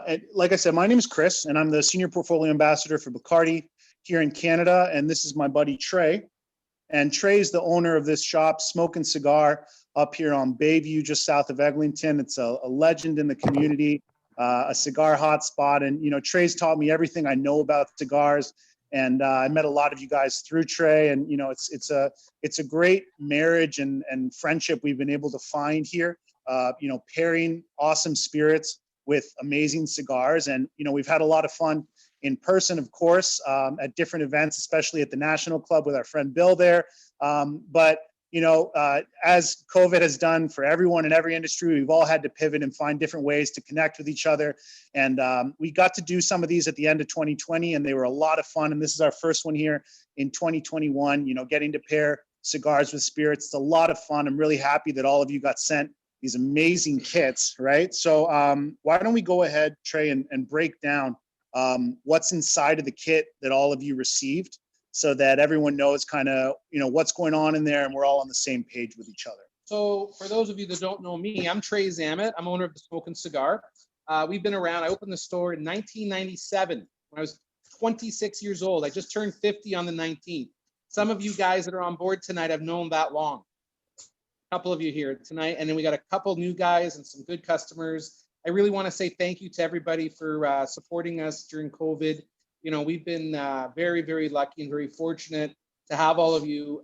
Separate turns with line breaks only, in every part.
And like I said, my name is Chris, and I'm the Senior Portfolio Ambassador for Bacardi here in Canada. And this is my buddy Trey. And Trey is the owner of this shop, Smoke and Cigar, up here on Bayview, just south of Eglinton. It's a legend in the community, a cigar hotspot. And, you know, Trey's taught me everything I know about cigars. And I met a lot of you guys through Trey. And, you know, it's a great marriage and friendship we've been able to find here, you know, pairing awesome spirits with amazing cigars. And, you know, we've had a lot of fun in person, of course, at different events, especially at the National Club with our friend Bill there. But, you know, as COVID has done for everyone in every industry, we've all had to pivot and find different ways to connect with each other. And we got to do some of these at the end of 2020, and they were a lot of fun. And this is our first one here in 2021, you know, getting to pair cigars with spirits. It's a lot of fun. I'm really happy that all of you got sent these amazing kits, right? So why don't we go ahead, Trey, and break down what's inside of the kit that all of you received, so that everyone knows kind of, you know, what's going on in there and we're all on the same page with each other.
So for those of you that don't know me, I'm Trey Zamet. I'm owner of the Smoke and Cigar. We've been around. I opened the store in 1997 when I was 26 years old. I just turned 50 on the 19th. Some of you guys that are on board tonight have known that long. A couple of you here tonight. And then we got a couple new guys and some good customers. I really want to say thank you to everybody for supporting us during COVID. You know, we've been very, very lucky and very fortunate to have all of you,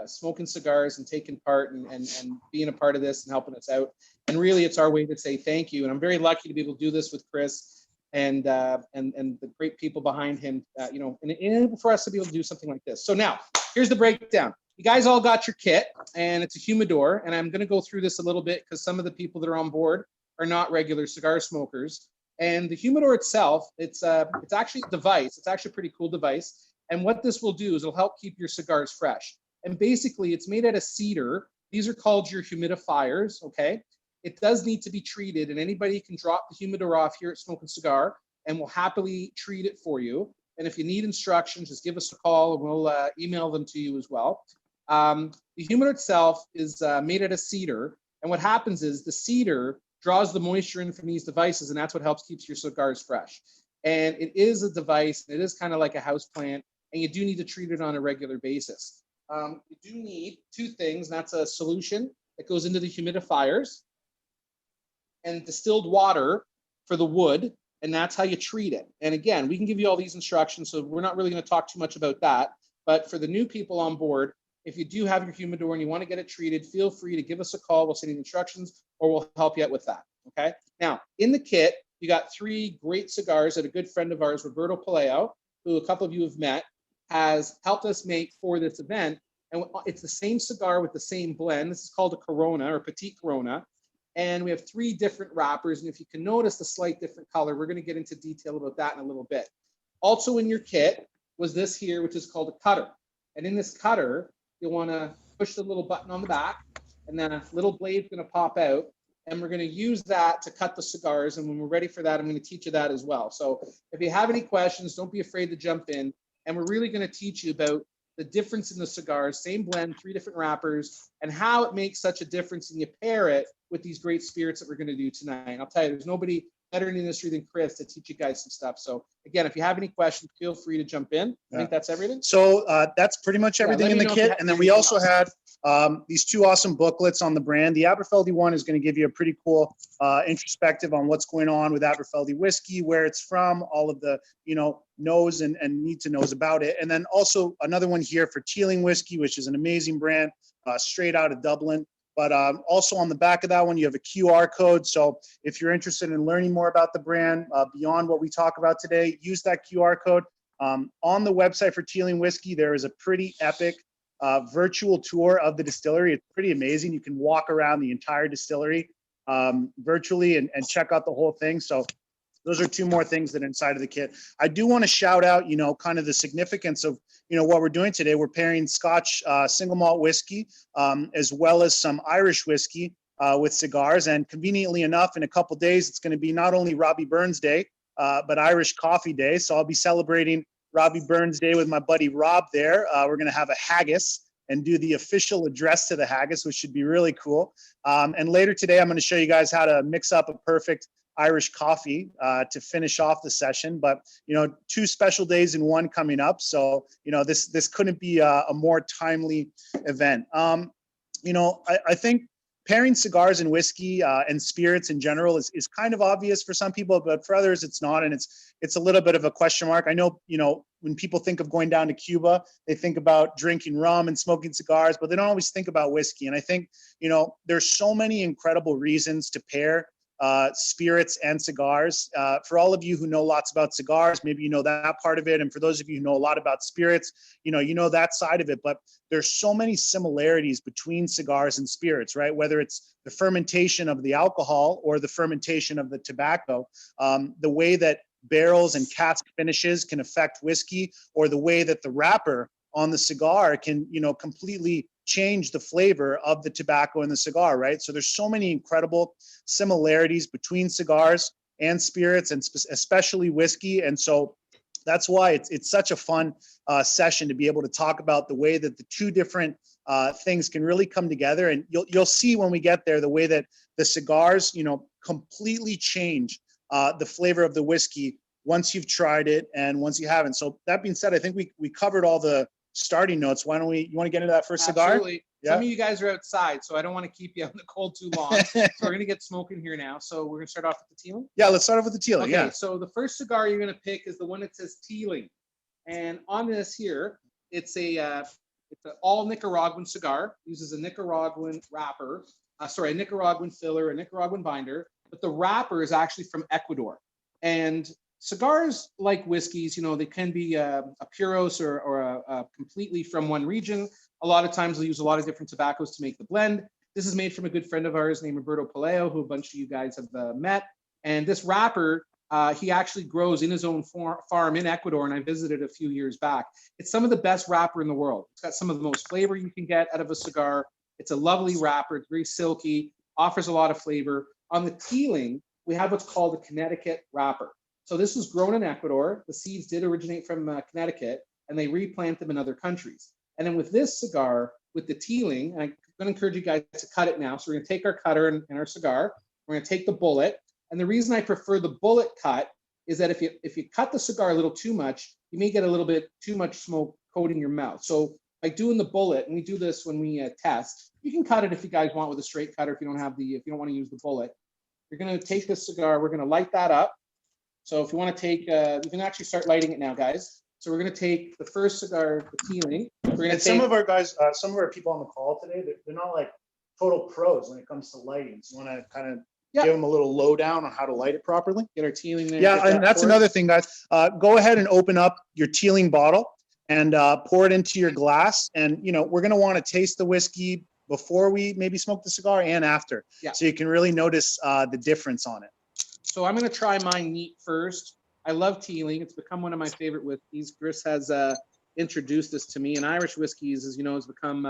smoking cigars and taking part and being a part of this and helping us out. And really, it's our way to say thank you. And I'm very lucky to be able to do this with Chris and the great people behind him, you know, and for us to be able to do something like this. So now, here's the breakdown. You guys all got your kit, and it's a humidor. And I'm going to go through this a little bit because some of the people that are on board are not regular cigar smokers. And the humidor itself, it's actually a device. It's actually a pretty cool device. And what this will do is it'll help keep your cigars fresh. And basically, it's made out of cedar. These are called your humidifiers, okay? It does need to be treated, and anybody can drop the humidor off here at Smoke and Cigar, and we'll happily treat it for you. And if you need instructions, just give us a call, and we'll email them to you as well. The humidor itself is made out of cedar. And what happens is the cedar draws the moisture in from these devices, and that's what helps keeps your cigars fresh. And it is a device, and it is kind of like a house plant, and you do need to treat it on a regular basis. You do need two things, and that's a solution that goes into the humidifiers and distilled water for the wood, and that's how you treat it. And again, we can give you all these instructions, so we're not really going to talk too much about that. But for the new people on board, if you do have your humidor and you want to get it treated, feel free to give us a call. We'll send you instructions, or we'll help you out with that, okay? Now, in the kit, you got three great cigars that a good friend of ours, Roberto Palaio, who a couple of you have met, has helped us make for this event. And it's the same cigar with the same blend. This is called a Corona or Petite Corona. And we have three different wrappers. And if you can notice the slight different color, we're going to get into detail about that in a little bit. Also in your kit was this here, which is called a cutter. And in this cutter, you'll want to push the little button on the back, and then a little blade's going to pop out. And we're going to use that to cut the cigars. And when we're ready for that, I'm going to teach you that as well. So if you have any questions, don't be afraid to jump in. And we're really going to teach you about the difference in the cigars, same blend, three different wrappers, and how it makes such a difference. And you pair it with these great spirits that we're going to do tonight. And I'll tell you, there's nobody better in the industry than Chris to teach you guys some stuff. So again, if you have any questions, feel free to jump in. I think that's everything.
So that's pretty much everything in the kit. And then we also had these two awesome booklets on the brand. The Aberfeldy one is going to give you a pretty cool introspective on what's going on with Aberfeldy whiskey, where it's from, all of the, you know, knows and need to knows about it. And then also another one here for Teeling whiskey, which is an amazing brand straight out of Dublin. But also on the back of that one, you have a QR code. So if you're interested in learning more about the brand beyond what we talk about today, use that QR code. On the website for Teeling Whiskey, there is a pretty epic virtual tour of the distillery. It's pretty amazing. You can walk around the entire distillery virtually and check out the whole thing. So those are two more things that are inside of the kit. I do want to shout out, you know, kind of the significance of, you know, what we're doing today. We're pairing Scotch single malt whiskey as well as some Irish whiskey with cigars. And conveniently enough, in a couple days, it's going to be not only Robbie Burns Day, but Irish Coffee Day. So I'll be celebrating Robbie Burns Day with my buddy Rob there. We're going to have a haggis and do the official address to the haggis, which should be really cool. And later today, I'm going to show you guys how to mix up a perfect Irish coffee to finish off the session. But, you know, 2 special days in one coming up. So, you know, this couldn't be a more timely event. You know, I think pairing cigars and whiskey and spirits in general is kind of obvious for some people, but for others it's not, and it's a little bit of a question mark. I know, you know, when people think of going down to Cuba, they think about drinking rum and smoking cigars, but they don't always think about whiskey. And I think, you know, there's so many incredible reasons to pair spirits and cigars. For all of you who know lots about cigars, maybe you know that part of it. And for those of you who know a lot about spirits, you know that side of it. But there's so many similarities between cigars and spirits, right? Whether it's the fermentation of the alcohol or the fermentation of the tobacco, the way that barrels and cask finishes can affect whiskey, or the way that the wrapper on the cigar can, you know, completely change the flavor of the tobacco in the cigar, right? So there's so many incredible similarities between cigars and spirits, and especially whiskey. And so that's why it's such a fun session to be able to talk about the way that the two different things can really come together. And you'll see when we get there the way that the cigars, you know, completely change the flavor of the whiskey once you've tried it and once you haven't. So that being said, I think we covered all the starting notes. Why don't you want to get into that first cigar?
Absolutely.
Yeah.
Some of you guys are outside, so I don't want to keep you out in the cold too long. So we're going to get smoking here now. So we're going to start off with the Teeling.
Yeah, let's start off with the Teeling.
Okay,
Yeah.
so the first cigar you're going to pick is the one that says Teeling. And on this here, it's an all Nicaraguan cigar. It uses a Nicaraguan wrapper, a Nicaraguan filler, a Nicaraguan binder, but the wrapper is actually from Ecuador. And cigars, like whiskeys, you know, they can be a puros or a completely from one region. A lot of times they'll use a lot of different tobaccos to make the blend. This is made from a good friend of ours named Roberto Paleo, who a bunch of you guys have met. And this wrapper, he actually grows in his own farm in Ecuador, and I visited a few years back. It's some of the best wrapper in the world. It's got some of the most flavor you can get out of a cigar. It's a lovely wrapper. It's very silky, offers a lot of flavor. On the Teeling, we have what's called a Connecticut Wrapper. So this was grown in Ecuador. The seeds did originate from Connecticut, and they replant them in other countries. And then with this cigar, with the Teeling, and I'm going to encourage you guys to cut it now. So we're going to take our cutter and our cigar. We're going to take the bullet. And the reason I prefer the bullet cut is that if you cut the cigar a little too much, you may get a little bit too much smoke coating your mouth. So by doing the bullet, and we do this when we test, you can cut it if you guys want with a straight cutter if you don't want to use the bullet. You're going to take this cigar. We're going to light that up. So if you want to take, you can actually start lighting it now, guys. So we're going to take the first cigar, the Teeling.
And some of our guys, some of our people on the call today, they're not like total pros when it comes to lighting. So you want to kind of give them a little lowdown on how to light it properly?
Get our Teeling there.
Yeah, and that's another thing, guys. Go ahead and open up your Teeling bottle and pour it into your glass. And, you know, we're going to want to taste the whiskey before we maybe smoke the cigar and after. Yeah. So you can really notice the difference on it.
So I'm going to try mine neat first. I love Teeling. It's become one of my favorite whiskeys. Chris has introduced this to me. And Irish whiskeys, as you know, has become,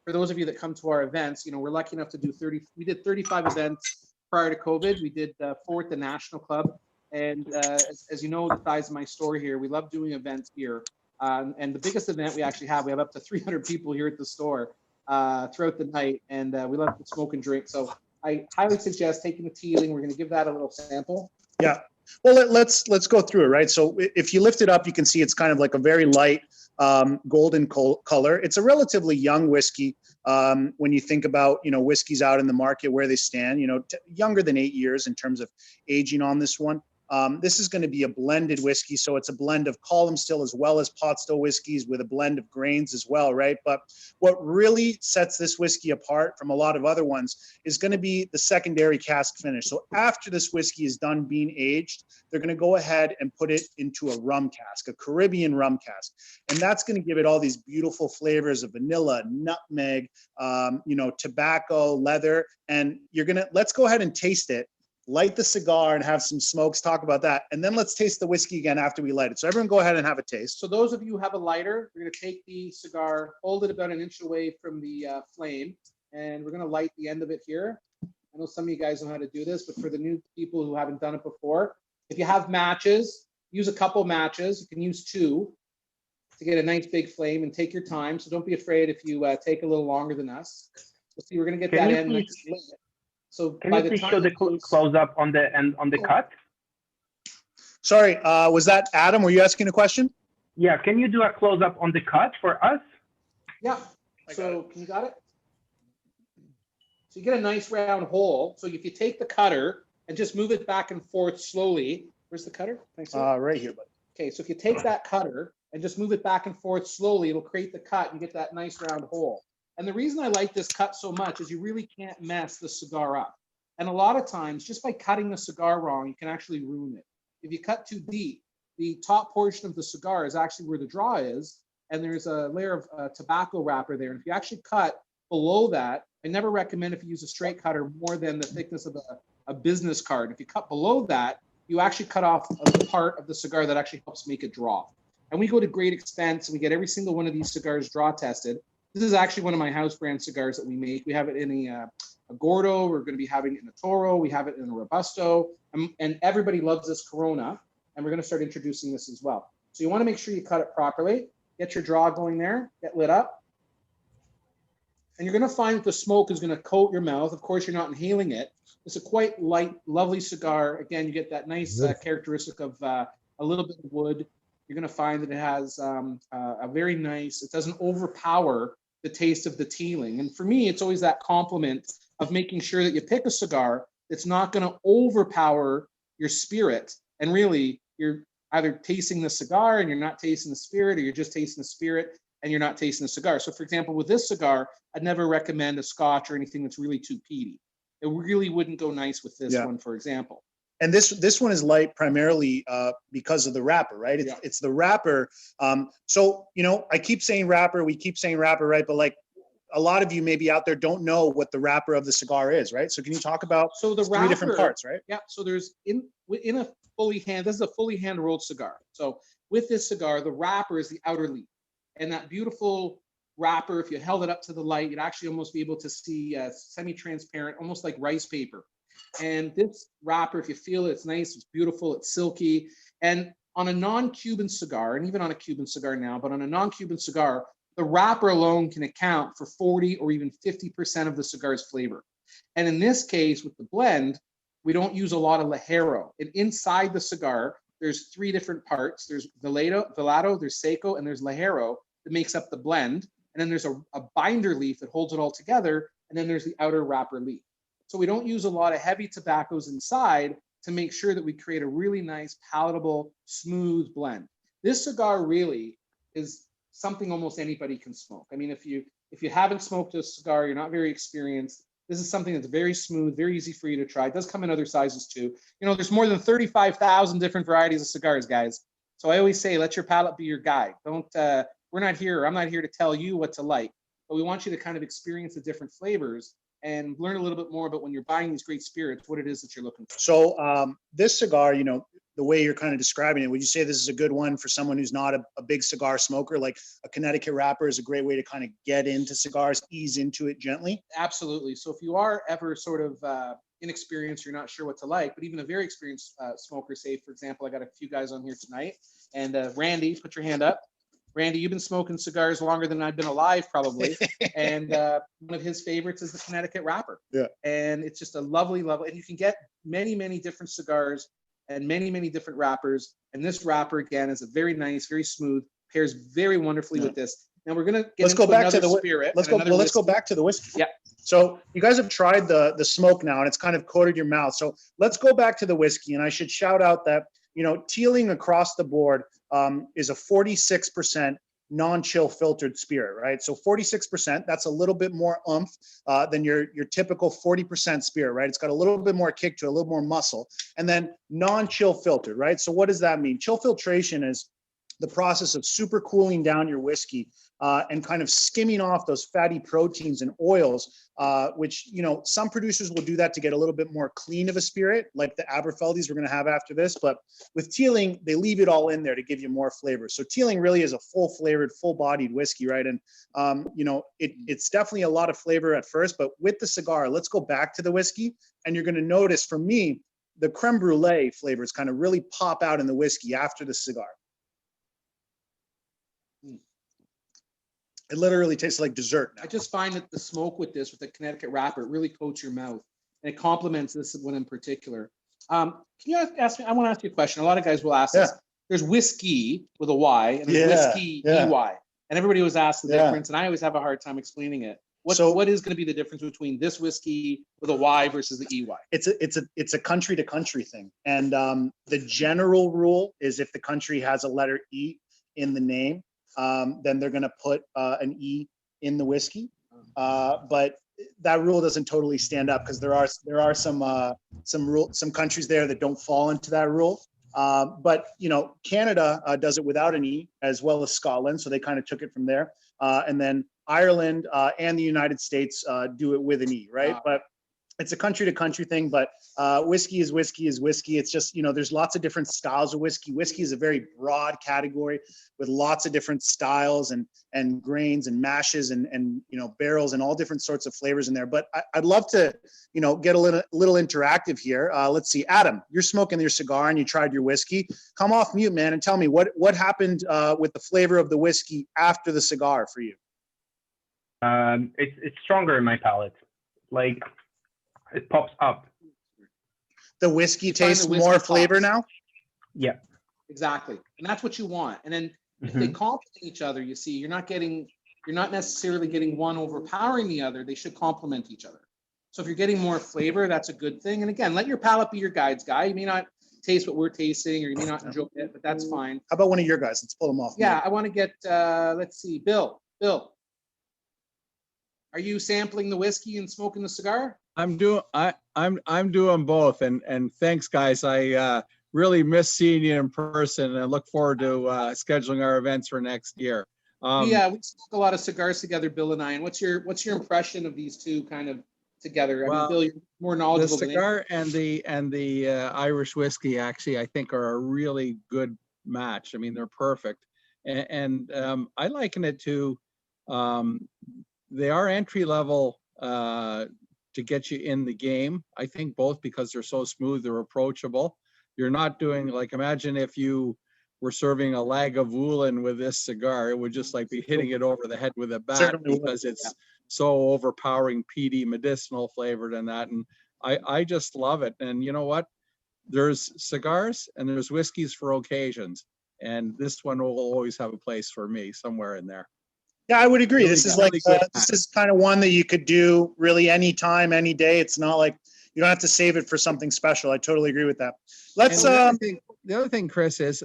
for those of you that come to our events, you know, we're lucky enough to do we did 35 events prior to COVID. We did 4 at the National Club. And as you know, the size of my store here, we love doing events here. And the biggest event we actually have, we have up to 300 people here at the store throughout the night. And we love to smoke and drink. So I highly suggest taking the Teeling. We're going to give that a little sample.
Yeah. Well, let's go through it, right? So if you lift it up, you can see it's kind of like a very light golden color. It's a relatively young whiskey when you think about, you know, whiskeys out in the market where they stand, you know, younger than 8 years in terms of aging on this one. This is going to be a blended whiskey. So it's a blend of column still as well as pot still whiskeys with a blend of grains as well, right? But what really sets this whiskey apart from a lot of other ones is going to be the secondary cask finish. So after this whiskey is done being aged, they're going to go ahead and put it into a rum cask, a Caribbean rum cask. And that's going to give it all these beautiful flavors of vanilla, nutmeg, you know, tobacco, leather. And let's go ahead and taste it. Light the cigar and have some smokes, talk about that. And then let's taste the whiskey again after we light it. So everyone go ahead and have a taste.
So those of you who have a lighter, we're going to take the cigar, hold it about an inch away from the flame, and we're going to light the end of it here. I know some of you guys know how to do this, but for the new people who haven't done it before, if you have matches, use a couple matches. You can use 2 to get a nice big flame, and take your time. So don't be afraid if you take a little longer than us. Let's see, we're going to get that in. So
Can
by
you
the
please
time
show the
it goes-
close up on the and on the cut?
Sorry, was that Adam? Were you asking a question?
Yeah, can you do a close up on the cut for us?
Yeah. So can you got it? So you get a nice round hole. So if you take the cutter and just move it back and forth slowly, where's the cutter? Thanks.
Right here, buddy.
Okay, so if you take that cutter and just move it back and forth slowly, it'll create the cut and get that nice round hole. And the reason I like this cut so much is you really can't mess the cigar up. And a lot of times, just by cutting the cigar wrong, you can actually ruin it. If you cut too deep, the top portion of the cigar is actually where the draw is, and there's a layer of tobacco wrapper there. And if you actually cut below that, I never recommend if you use a straight cutter more than the thickness of a business card. If you cut below that, you actually cut off the part of the cigar that actually helps make it draw. And we go to great expense, and we get every single one of these cigars draw tested. This is actually one of my house brand cigars that we make. We have it in a Gordo. We're going to be having it in a Toro. We have it in a Robusto. And everybody loves this Corona. And we're going to start introducing this as well. So you want to make sure you cut it properly. Get your draw going there. Get lit up. And you're going to find that the smoke is going to coat your mouth. Of course, you're not inhaling it. It's a quite light, lovely cigar. Again, you get that nice characteristic of a little bit of wood. You're going to find that it has a very nice, it doesn't overpower the taste of the tealing. And for me, it's always that compliment of making sure that you pick a cigar that's not going to overpower your spirit. And really, you're either tasting the cigar and you're not tasting the spirit, or you're just tasting the spirit and you're not tasting the cigar. So for example, with this cigar, I'd never recommend a Scotch or anything that's really too peaty. It really wouldn't go nice with this one, for example.
And this one is light primarily because of the wrapper, right? It's the wrapper. So, you know, I keep saying wrapper, we keep saying wrapper, right? But like a lot of you maybe out there don't know what the wrapper of the cigar is, right? So can you talk about
the
three
wrapper,
different parts, right?
Yeah. So there's in a this is a fully hand rolled cigar. So with this cigar, the wrapper is the outer leaf, and that beautiful wrapper, if you held it up to the light, you'd actually almost be able to see semi-transparent, almost like rice paper. And this wrapper, if you feel it, it's nice, it's beautiful, it's silky. And on a non-Cuban cigar, and even on a Cuban cigar now, but on a non-Cuban cigar, the wrapper alone can account for 40 or even 50% of the cigar's flavor. And in this case, with the blend, we don't use a lot of Ligero. And inside the cigar, there's three different parts. There's Velado, there's Seco, and there's Ligero that makes up the blend. And then there's a binder leaf that holds it all together. And then there's the outer wrapper leaf. So we don't use a lot of heavy tobaccos inside to make sure that we create a really nice, palatable, smooth blend. This cigar really is something almost anybody can smoke. I mean, if you haven't smoked a cigar, you're not very experienced, this is something that's very smooth, very easy for you to try. It does come in other sizes too. You know, there's more than 35,000 different varieties of cigars, guys. So I always say, let your palate be your guide. I'm not here to tell you what to like, but we want you to kind of experience the different flavors and learn a little bit more about when you're buying these great spirits, what it is that you're looking for.
So this cigar, you know, the way you're kind of describing it, would you say this is a good one for someone who's not a big cigar smoker? Like a Connecticut Wrapper is a great way to kind of get into cigars, ease into it gently?
Absolutely. So if you are ever sort of inexperienced, you're not sure what to like, but even a very experienced smoker, say, for example, I got a few guys on here tonight, and Randy, put your hand up. Randy, you've been smoking cigars longer than I've been alive, probably. And one of his favorites is the Connecticut Wrapper.
Yeah.
And it's just a lovely, and you can get many, many different cigars and many, many different wrappers. And this wrapper, again, is a very nice, very smooth, pairs very wonderfully with this. Now we're going to get into another spirit.
Let's go back to the whiskey.
Yeah.
So you guys have tried the smoke now, and it's kind of coated your mouth. So let's go back to the whiskey. And I should shout out that, you know, tealing across the board is a 46% non-chill filtered spirit, right? So 46%, that's a little bit more oomph than your typical 40% spirit, right? It's got a little bit more kick to it, a little more muscle. And then non-chill filtered, right? So what does that mean? Chill filtration is the process of super cooling down your whiskey and kind of skimming off those fatty proteins and oils, which, you know, some producers will do that to get a little bit more clean of a spirit, like the Aberfeldies we're going to have after this. But with tealing, they leave it all in there to give you more flavor. So tealing really is a full-flavored, full-bodied whiskey, right? And, you know, it's definitely a lot of flavor at first, but with the cigar, let's go back to the whiskey, and you're going to notice, for me, the creme brulee flavors kind of really pop out in the whiskey after the cigar. It literally tastes like dessert now.
I just find that the smoke with the Connecticut Wrapper, it really coats your mouth. and it complements this one in particular. Can you ask me? I want to ask you a question. A lot of guys will ask this. There's whiskey with a Y and there's whiskey EY, and everybody always asks the difference, and I always have a hard time explaining it. What is going to be the difference between this whiskey with a Y versus the EY?
It's a country to country thing, and the general rule is if the country has a letter E in the name, then they're going to put an E in the whiskey. But that rule doesn't totally stand up because there are some countries there that don't fall into that rule. But Canada does it without an E, as well as Scotland, so they kind of took it from there. And then Ireland and the United States do it with an E, right? But it's a country to country thing, but whiskey is whiskey is whiskey. It's just, there's lots of different styles of whiskey. Whiskey is a very broad category with lots of different styles and grains and mashes and barrels and all different sorts of flavors in there. But I'd love to, get a little interactive here. Let's see, Adam, you're smoking your cigar and you tried your whiskey. Come off mute, man, and tell me what happened with the flavor of the whiskey after the cigar for you.
It's stronger in my palate. Like, it pops up.
The whiskey tastes more flavor now?
Yeah.
Exactly. And that's what you want. And then if they complement each other, you see, you're not necessarily getting one overpowering the other. They should complement each other. So if you're getting more flavor, that's a good thing. And again, let your palate be your guide's guy. You may not taste what we're tasting, or you may not enjoy it, but that's fine.
How about one of your guys? Let's pull them off.
Yeah, I want to get, let's see, Bill. Are you sampling the whiskey and smoking the cigar?
I'm doing both, and thanks, guys. I really miss seeing you in person, and I look forward to scheduling our events for next year.
We smoke a lot of cigars together, Bill and I. And what's your impression of these two kind of together? I mean, Bill, you're more knowledgeable.
The cigar and the Irish whiskey actually, I think, are a really good match. I mean, they're perfect, and I liken it to they are entry level to get you in the game. I think both because they're so smooth, they're approachable. You're not doing, like, imagine if you were serving a Lagavulin with this cigar, it would just like be hitting it over the head with a bat because it's so overpowering, peaty, medicinal flavored and that. And I just love it. And you know what? There's cigars and there's whiskeys for occasions. And this one will always have a place for me somewhere in there.
Yeah, I would agree. This is like this is kind of one that you could do really anytime, any day. It's not like you don't have to save it for something special. I totally agree with that. Let's.
The other thing, Chris, is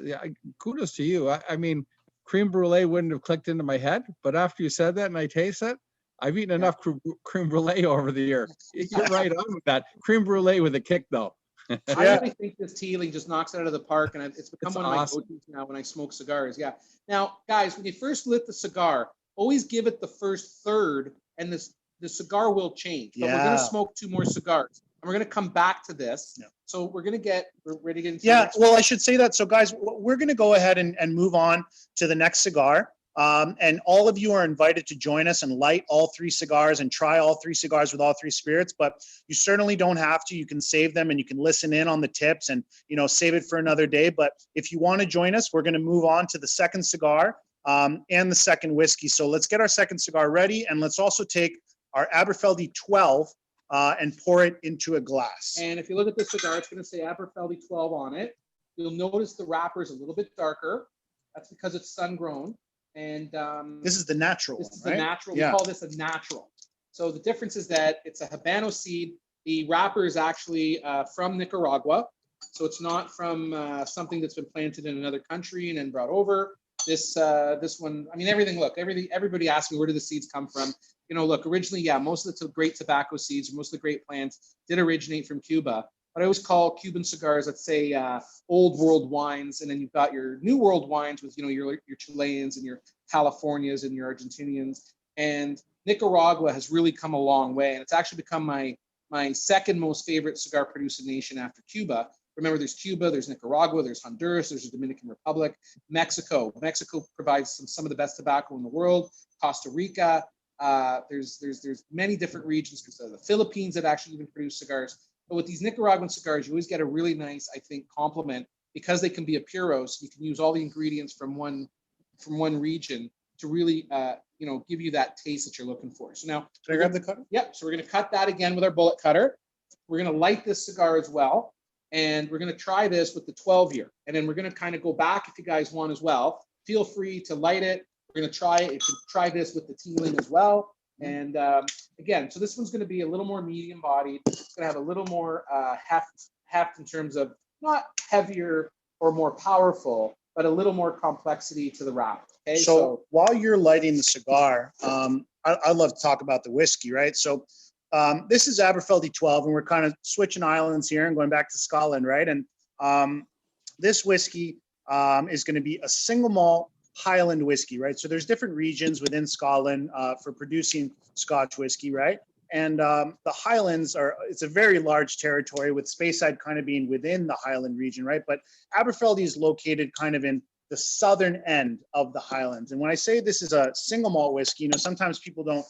kudos to you. I mean, creme brulee wouldn't have clicked into my head, but after you said that and I taste it, I've eaten enough creme brulee over the year. You're right on with that. Creme brulee with a kick, though.
I really think this Teeling just knocks it out of the park, and it's become one of my go-tos now when I smoke cigars. Yeah. Now, guys, when you first lit the cigar, always give it the first third, and the cigar will change. But we're going to smoke 2 more cigars, and we're going to come back to this. Yeah. So we're ready to get into
well, I should say that. So, guys, we're going to go ahead and move on to the next cigar. And all of you are invited to join us and light all 3 cigars and try all 3 cigars with all 3 spirits, but you certainly don't have to. You can save them and you can listen in on the tips and, save it for another day. But if you want to join us, we're going to move on to the second cigar and the second whiskey. So let's get our second cigar ready, and let's also take our Aberfeldy 12 and pour it into a glass.
And if you look at the cigar, it's going to say Aberfeldy 12 on it. You'll notice the wrapper is a little bit darker. That's because it's sun-grown. And
this is the natural one,
the natural. We call this a natural. So the difference is that it's a Habano seed. The wrapper is actually from Nicaragua. So it's not from something that's been planted in another country and then brought over. This one, I mean, everybody asks me, where do the seeds come from? Look, originally, most of the great tobacco seeds, most of the great plants did originate from Cuba. But I always call Cuban cigars, let's say, old world wines, and then you've got your new world wines with, your Chileans and your Californias and your Argentinians. And Nicaragua has really come a long way, and it's actually become my second most favorite cigar producing nation after Cuba. Remember, there's Cuba, there's Nicaragua, there's Honduras, there's the Dominican Republic, Mexico. Mexico provides some of the best tobacco in the world. Costa Rica. There's many different regions. The Philippines that actually even produce cigars. But with these Nicaraguan cigars, you always get a really nice, I think, complement because they can be a puros. You can use all the ingredients from one region to really, give you that taste that you're looking for. So now,
can I grab the cutter?
Yep. So we're going to cut that again with our bullet cutter. We're going to light this cigar as well. And we're going to try this with the 12-year. And then we're going to kind of go back if you guys want as well. Feel free to light it. We're going to try it. You can try this with the Teeling as well. And again, so this one's going to be a little more medium bodied. It's going to have a little more heft in terms of not heavier or more powerful, but a little more complexity to the wrap. Okay,
So while you're lighting the cigar, I love to talk about the whiskey, right? So this is Aberfeldy 12, and we're kind of switching islands here and going back to Scotland, right? And this whiskey is going to be a single malt Highland whiskey, right? So there's different regions within Scotland for producing Scotch whiskey, right? And the Highlands it's a very large territory, with Speyside kind of being within the Highland region, right? But Aberfeldy is located kind of in the southern end of the Highlands. And when I say this is a single malt whiskey, sometimes people don't